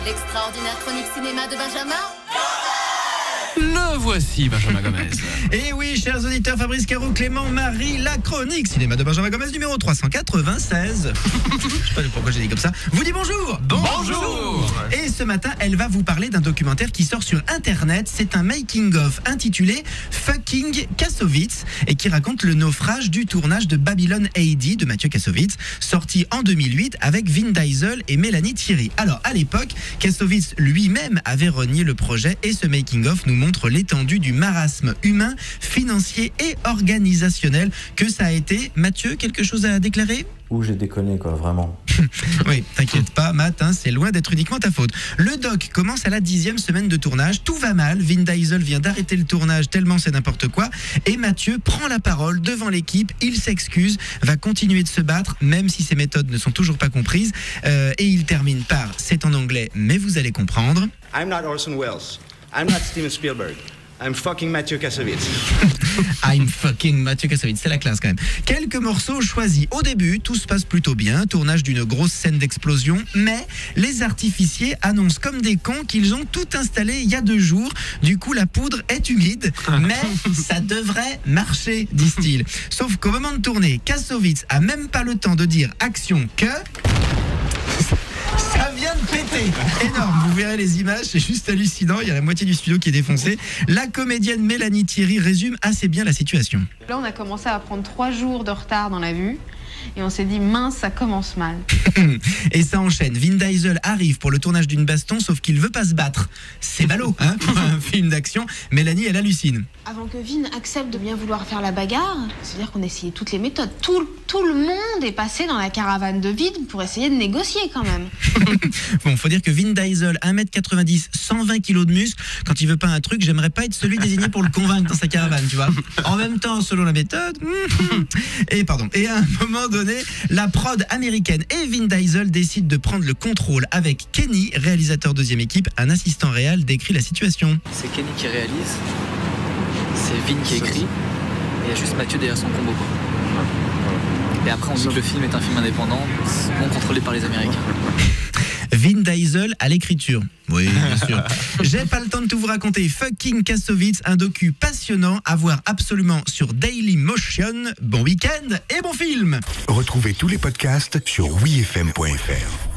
L'extraordinaire chronique cinéma de Benjamin. Le voici, Benjamin Gomez. Et oui, chers auditeurs, Fabrice Caro, Clément, Marie, la chronique cinéma de Benjamin Gomez, numéro 396. Je sais pas pourquoi j'ai dit comme ça. Vous dis bonjour. Bonjour. Et ce matin, elle va vous parler d'un documentaire qui sort sur Internet. C'est un making-of intitulé Fucking Kassovitz et qui raconte le naufrage du tournage de Babylon AD de Mathieu Kassovitz, sorti en 2008 avec Vin Diesel et Mélanie Thierry. Alors, à l'époque, Kassovitz lui-même avait renié le projet et ce making-of nous montre l'étendue du marasme humain, financier et organisationnel que ça a été. Mathieu, quelque chose à déclarer ? J'ai déconné quoi, vraiment. Oui, t'inquiète pas, Matt, hein, c'est loin d'être uniquement ta faute. Le doc commence à la 10e semaine de tournage, tout va mal, Vin Diesel vient d'arrêter le tournage tellement c'est n'importe quoi, et Mathieu prend la parole devant l'équipe, il s'excuse, va continuer de se battre, même si ses méthodes ne sont toujours pas comprises, et il termine par, c'est en anglais, mais vous allez comprendre. I'm not Orson Welles. I'm not Steven Spielberg. I'm fucking Mathieu Kassovitz. I'm fucking Mathieu Kassovitz, c'est la classe quand même. Quelques morceaux choisis. Au début, tout se passe plutôt bien, tournage d'une grosse scène d'explosion, mais les artificiers annoncent comme des cons qu'ils ont tout installé il y a 2 jours. Du coup, la poudre est humide, mais ça devrait marcher, disent-ils. Sauf qu'au moment de tourner, Kassovitz a même pas le temps de dire action que... Ça vient de péter. Énorme, vous verrez les images, c'est juste hallucinant, il y a la moitié du studio qui est défoncé. La comédienne Mélanie Thierry résume assez bien la situation. Là, on a commencé à prendre 3 jours de retard dans la vue. Et on s'est dit, mince, ça commence mal. Et ça enchaîne. Vin Diesel arrive pour le tournage d'une baston, sauf qu'il veut pas se battre. C'est ballot, hein, pour un film d'action. Mélanie, elle hallucine. Avant que Vin accepte de bien vouloir faire la bagarre, c'est-à-dire qu'on a essayé toutes les méthodes. Tout le monde est passé dans la caravane de Vin pour essayer de négocier quand même. Bon, faut dire que Vin Diesel, 1m90, 120 kg de muscle, quand il veut pas un truc, j'aimerais pas être celui désigné pour le convaincre dans sa caravane, tu vois. En même temps, selon la méthode... Et à un moment donné, la prod américaine et Vin Diesel décident de prendre le contrôle avec Kenny, réalisateur 2e équipe, un assistant réel décrit la situation. C'est Kenny qui réalise, c'est Vin qui écrit, et il y a juste Mathieu derrière son combo. Et après on dit que le film est un film indépendant, non contrôlé par les Américains. Vin Diesel à l'écriture. Oui, bien sûr. J'ai pas le temps de tout vous raconter. Fucking Kassovitz, un docu passionnant à voir absolument sur Dailymotion. Bon week-end et bon film. Retrouvez tous les podcasts sur wifm.fr.